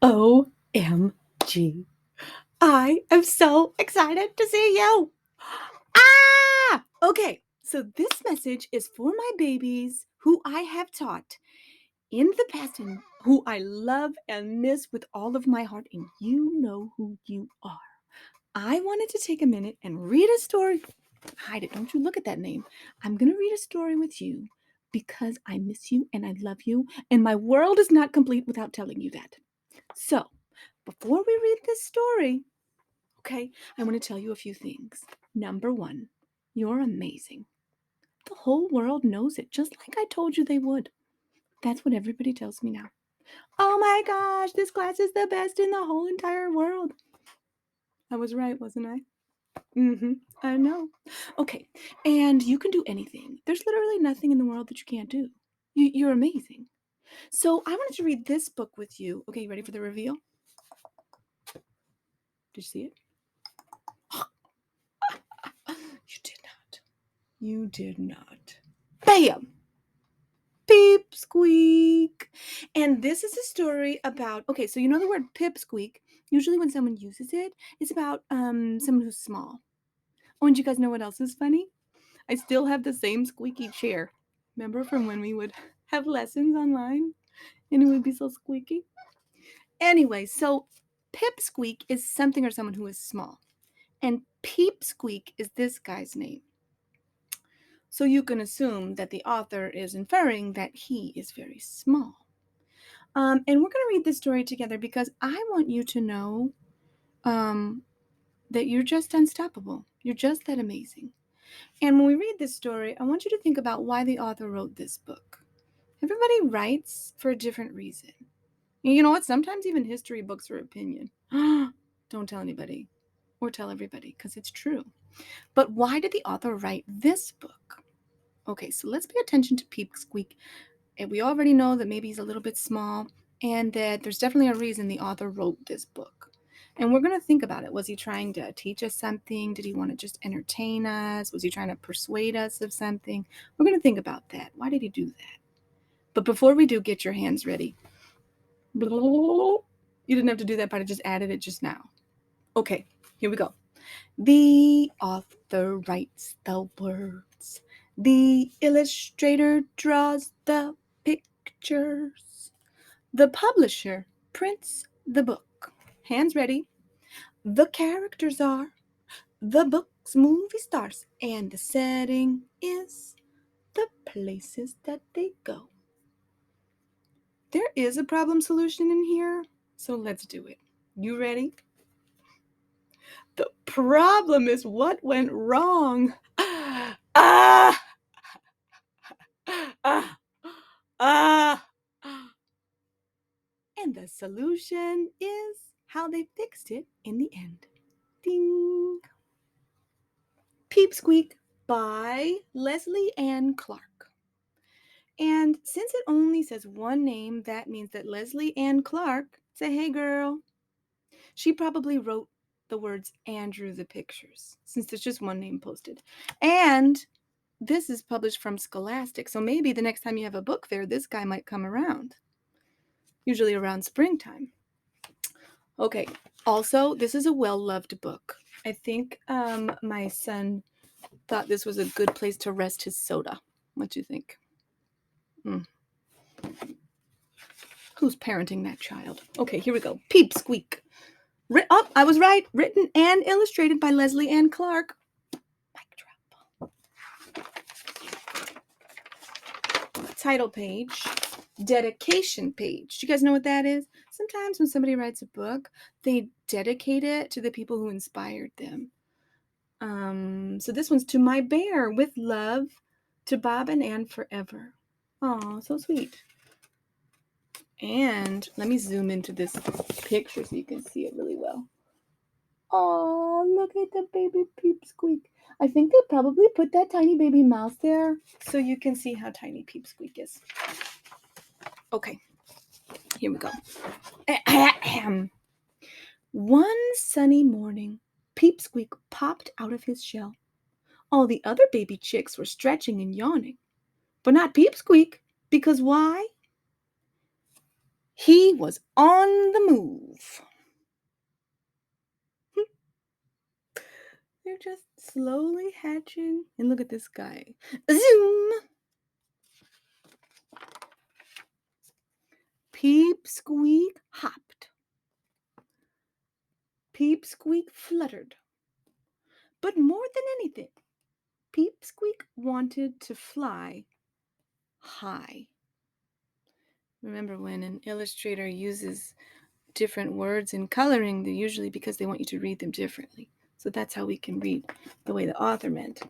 OMG. I am so excited to see you. Okay, so this message is for my babies who I have taught in the past and who I love and miss with all of my heart, and you know who you are. I wanted to take a minute and read a story. Hide it, don't you look at that name. I'm going to read a story with you because I miss you and I love you, and my world is not complete without telling you that. So, before we read this story, okay, I want to tell you a few things. Number one, you're amazing. The whole world knows it, just like I told you they would. That's what everybody tells me now. Oh my gosh, this class is the best in the whole entire world. I was right, wasn't I? I know. Okay, and you can do anything. There's literally nothing in the world that you can't do. You're amazing. So I wanted to read this book with you. Okay, you ready for the reveal? Did you see it? You did not. You did not. Bam! Peepsqueek. And this is a story about, okay, so you know the word pipsqueak. Usually when someone uses it, it's about someone who's small. Oh, and do you guys know what else is funny? I still have the same squeaky chair. Remember from when we would have lessons online and it would be so squeaky? Anyway, so pipsqueak is something or someone who is small. And peepsqueak is this guy's name. So you can assume that the author is inferring that he is very small. And we're going to read this story together because I want you to know that you're just unstoppable. You're just that amazing. And when we read this story, I want you to think about why the author wrote this book. Everybody writes for a different reason. You know what? Sometimes even history books are opinion. Don't tell anybody or tell everybody because it's true. But why did the author write this book? Okay, so let's pay attention to Peepsqueek. And we already know that maybe he's a little bit small and that there's definitely a reason the author wrote this book. And we're going to think about it. Was he trying to teach us something? Did he want to just entertain us? Was he trying to persuade us of something? We're going to think about that. Why did he do that? But before we do, get your hands ready. You didn't have to do that part. I just added it just now. Okay, here we go. The author writes the words. The illustrator draws the pictures. The publisher prints the book. Hands ready. The characters are the book's movie stars, and the setting is the places that they go. There is a problem solution in here, so let's do it. You ready? The problem is what went wrong. Ah! Ah! Ah! And the solution is how they fixed it in the end. Ding! Peepsqueek by Leslie Ann Clark. And since it only says one name, that means that Leslie Ann Clark, say hey girl, she probably wrote the words and drew the pictures, since there's just one name posted. And this is published from Scholastic, so maybe the next time you have a book fair, this guy might come around. Usually around springtime. Okay, also, this is a well-loved book. I think my son thought this was a good place to rest his soda. What do you think? Who's parenting that child? Okay, here we go. Peepsqueek. I was right. Written and illustrated by Leslie Ann Clark. Mic drop. Title page. Dedication page. Do you guys know what that is? Sometimes when somebody writes a book, they dedicate it to the people who inspired them. So this one's to my bear with love to Bob and Ann forever. Oh, so sweet. And let me zoom into this picture so you can see it really well. Oh, look at the baby Peepsqueek. I think they probably put that tiny baby mouse there so you can see how tiny Peepsqueek is. Okay, here we go. One sunny morning, Peepsqueek popped out of his shell. All the other baby chicks were stretching and yawning, but not Peepsqueek, because why? He was on the move. They're just slowly hatching. And look at this guy. Zoom! Peepsqueek hopped. Peepsqueek fluttered. But more than anything, Peepsqueek wanted to fly high. Remember when an illustrator uses different words in coloring, they're usually because they want you to read them differently. So that's how we can read the way the author meant.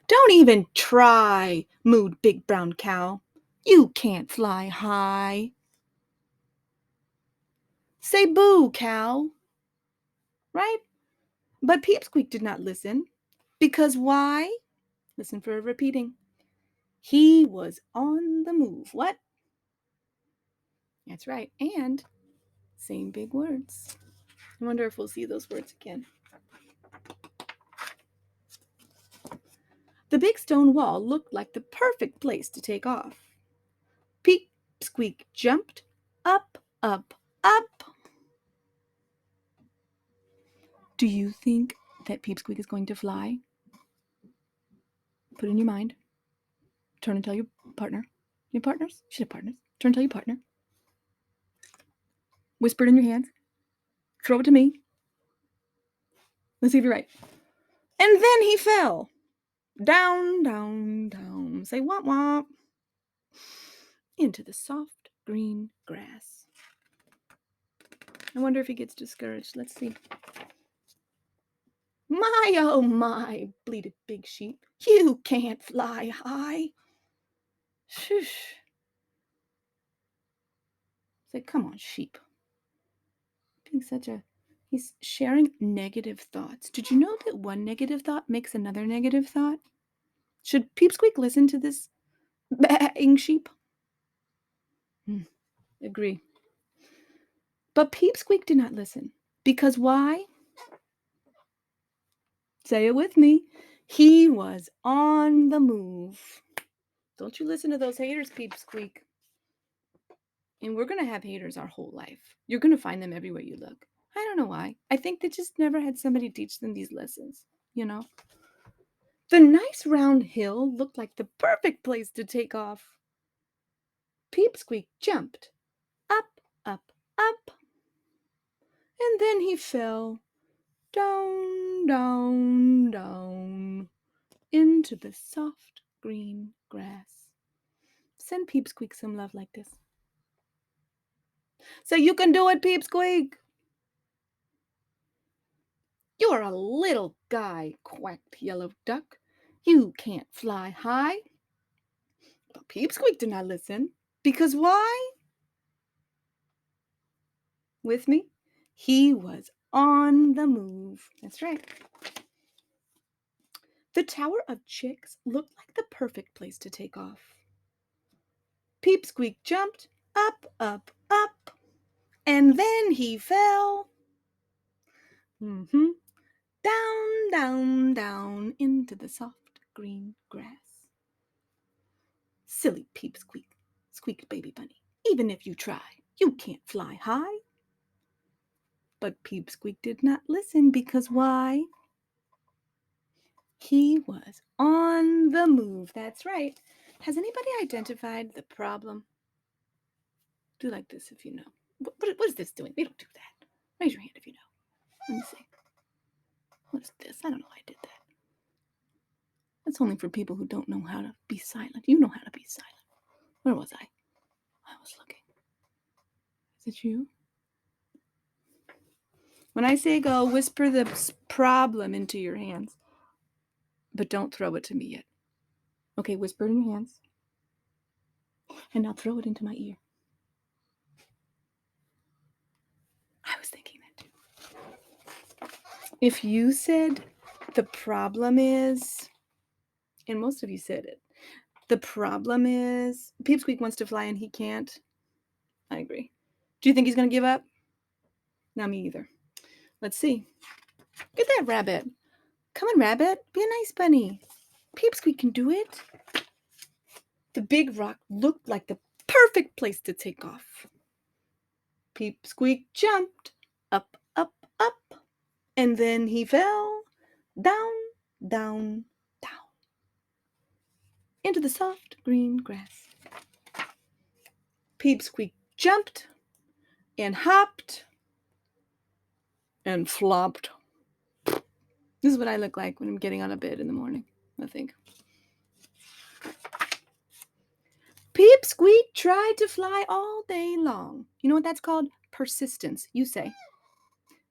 Don't even try, mooed Big Brown Cow. You can't fly high. Say boo, cow. Right? But Peepsqueek did not listen. Because why? Listen for repeating. He was on the move. What? That's right. And same big words. I wonder if we'll see those words again. The big stone wall looked like the perfect place to take off. Peepsqueek jumped up, up, up. Do you think that Peepsqueek is going to fly? Put it in your mind. Turn and tell your partner. Your partners? You should have partners. Turn and tell your partner. Whisper it in your hands. Throw it to me. Let's see if you're right. And then he fell. Down, down, down. Say womp womp. Into the soft green grass. I wonder if he gets discouraged. Let's see. My, oh my, bleated Big Sheep. You can't fly high. Shush. Say, come on, sheep. Being he's sharing negative thoughts. Did you know that one negative thought makes another negative thought? Should Peepsqueek listen to this baying sheep? Agree. But Peepsqueek did not listen. Because why? Say it with me. He was on the move. Don't you listen to those haters, Peepsqueek. And we're going to have haters our whole life. You're going to find them everywhere you look. I don't know why. I think they just never had somebody teach them these lessons, you know? The nice round hill looked like the perfect place to take off. Peepsqueek jumped up, up, up. And then he fell down, down, down into the soft green grass. Send Peepsqueek some love like this. Say, you can do it, Peepsqueek. You're a little guy, quacked Yellow Duck. You can't fly high. But Peepsqueek did not listen. Because why? With me? He was on the move. That's right. The Tower of Chicks looked like the perfect place to take off. Peepsqueek jumped up, up, up, and then he fell. Down, down, down into the soft green grass. Silly Peepsqueek, squeaked Baby Bunny. Even if you try, you can't fly high. But Peepsqueek did not listen because why? He was on the move. That's right. Has anybody identified the problem? Do like this if you know. What is this doing? We don't do that. Raise your hand if you know. Let me see. What is this? I don't know why I did that. That's only for people who don't know how to be silent. You know how to be silent. Where was I? I was looking. Is it you? When I say go, whisper the problem into your hands. But don't throw it to me yet. Okay, whisper it in your hands. And now throw it into my ear. I was thinking that too. If you said the problem is, and most of you said it, the problem is Peepsqueek wants to fly and he can't. I agree. Do you think he's going to give up? Not me either. Let's see. Get that rabbit. Come on, rabbit. Be a nice bunny. Peepsqueek can do it. The big rock looked like the perfect place to take off. Peepsqueek jumped up, up, up, and then he fell down, down, down into the soft green grass. Peepsqueek jumped and hopped and flopped. This is what I look like when I'm getting out of bed in the morning, I think. Peepsqueek tried to fly all day long. You know what that's called? Persistence, you say.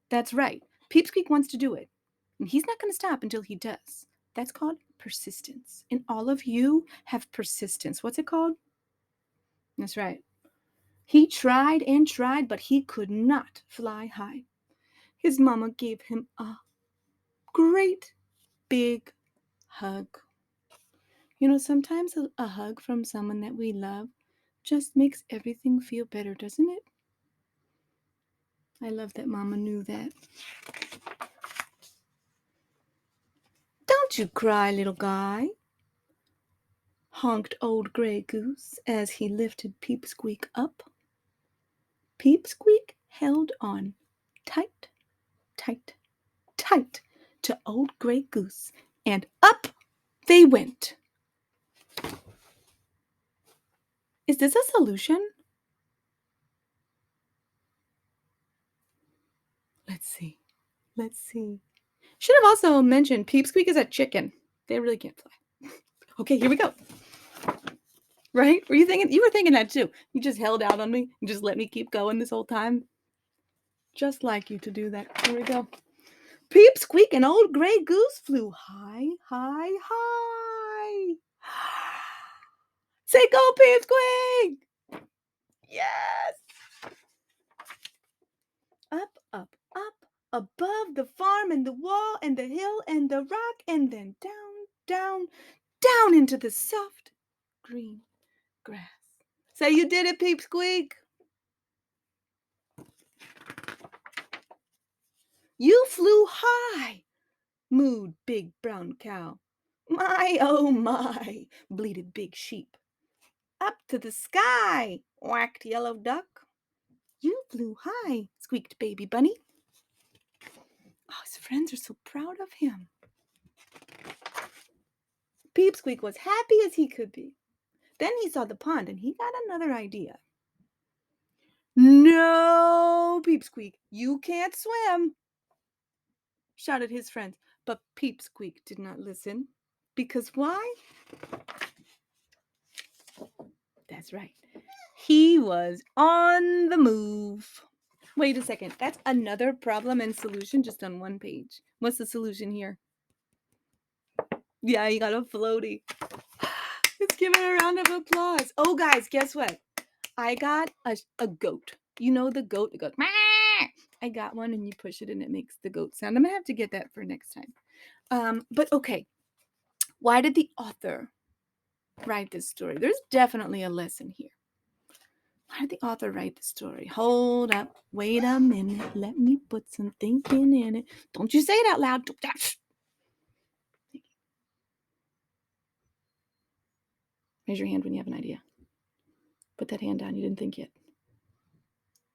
That's right. Peepsqueek wants to do it, and he's not going to stop until he does. That's called persistence. And all of you have persistence. What's it called? That's right. He tried and tried, but he could not fly high. His mama gave him a great big hug. You know, sometimes a hug from someone that we love just makes everything feel better, doesn't it? I love that Mama knew that. Don't you cry, little guy, honked old Gray Goose as he lifted Peepsqueek up. Peepsqueek held on tight, tight, tight to old Gray Goose, and up they went. Is this a solution? Let's see. Should have also mentioned Peepsqueek is a chicken. They really can't fly. Okay, here we go. Right? Were you thinking? You were thinking that too. You just held out on me and just let me keep going this whole time. Just like you to do that. Here we go. Peepsqueek and old Gray Goose flew high, high, high. Say go, Peepsqueek! Yes! Up, up, up, above the farm and the wall and the hill and the rock, and then down, down, down into the soft green grass. Say you did it, Peepsqueek. You flew high, mooed Big Brown Cow. My, oh my, bleated Big Sheep. Up to the sky, quacked Yellow Duck. You flew high, squeaked Baby Bunny. Oh, his friends are so proud of him. Peepsqueek was happy as he could be. Then he saw the pond and he got another idea. No, Peepsqueek, you can't swim, shouted his friends. But Peepsqueek did not listen. Because why? That's right. He was on the move. Wait a second. That's another problem and solution just on one page. What's the solution here? Yeah, you got a floaty. Let's give it a round of applause. Oh, guys, guess what? I got a goat. You know the goat that goes, Mah! I got one and you push it and it makes the goat sound. I'm going to have to get that for next time. But okay, why did the author write this story? There's definitely a lesson here. Why did the author write the story? Hold up. Wait a minute. Let me put some thinking in it. Don't you say it out loud. Raise your hand when you have an idea. Put that hand down. You didn't think yet.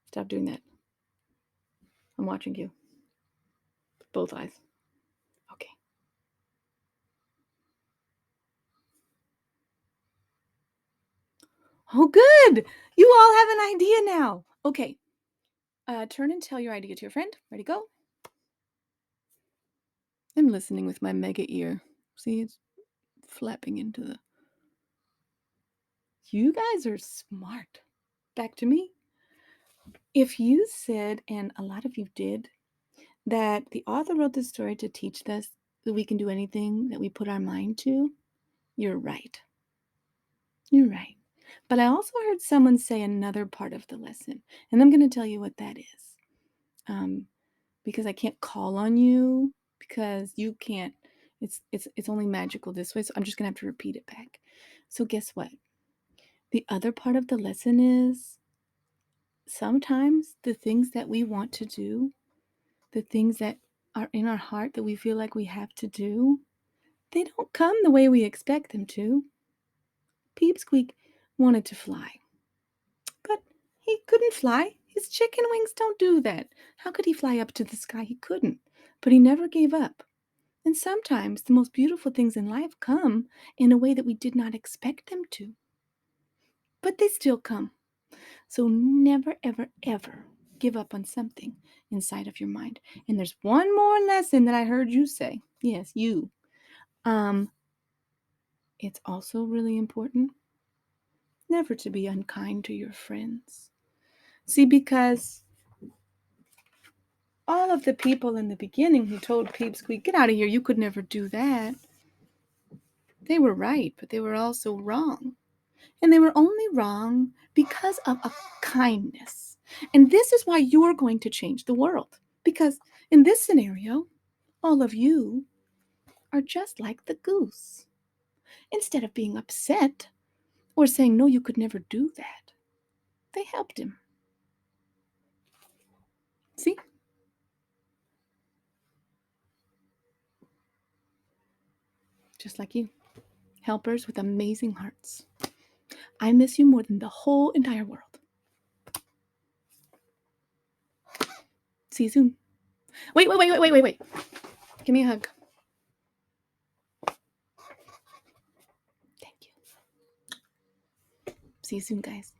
Stop doing that. I'm watching you. Both eyes. Okay. Oh, good. You all have an idea now. Okay. Turn and tell your idea to your friend. Ready, go. I'm listening with my mega ear. See, it's flapping into the... You guys are smart. Back to me. If you said, and a lot of you did, that the author wrote this story to teach us that we can do anything that we put our mind to, you're right. You're right. But I also heard someone say another part of the lesson, and I'm going to tell you what that is. Because I can't call on you because you can't. It's only magical this way, so I'm just going to have to repeat it back. So guess what? The other part of the lesson is sometimes the things that we want to do, the things that are in our heart that we feel like we have to do, they don't come the way we expect them to. Peepsqueek wanted to fly, but he couldn't fly. His chicken wings don't do that. How could he fly up to the sky? He couldn't. But he never gave up. And sometimes the most beautiful things in life come in a way that we did not expect them to. But they still come. So never, ever, ever give up on something inside of your mind. And there's one more lesson that I heard you say. Yes, you. It's also really important never to be unkind to your friends. See, because all of the people in the beginning who told Peepsqueek, get out of here, you could never do that, they were right, but they were also wrong. And they were only wrong because of a kindness. And this is why you're going to change the world. Because in this scenario, all of you are just like the goose. Instead of being upset or saying, no, you could never do that, they helped him. See? Just like you. Helpers with amazing hearts. I miss you more than the whole entire world. See you soon. Wait. Give me a hug. Thank you. See you soon, guys.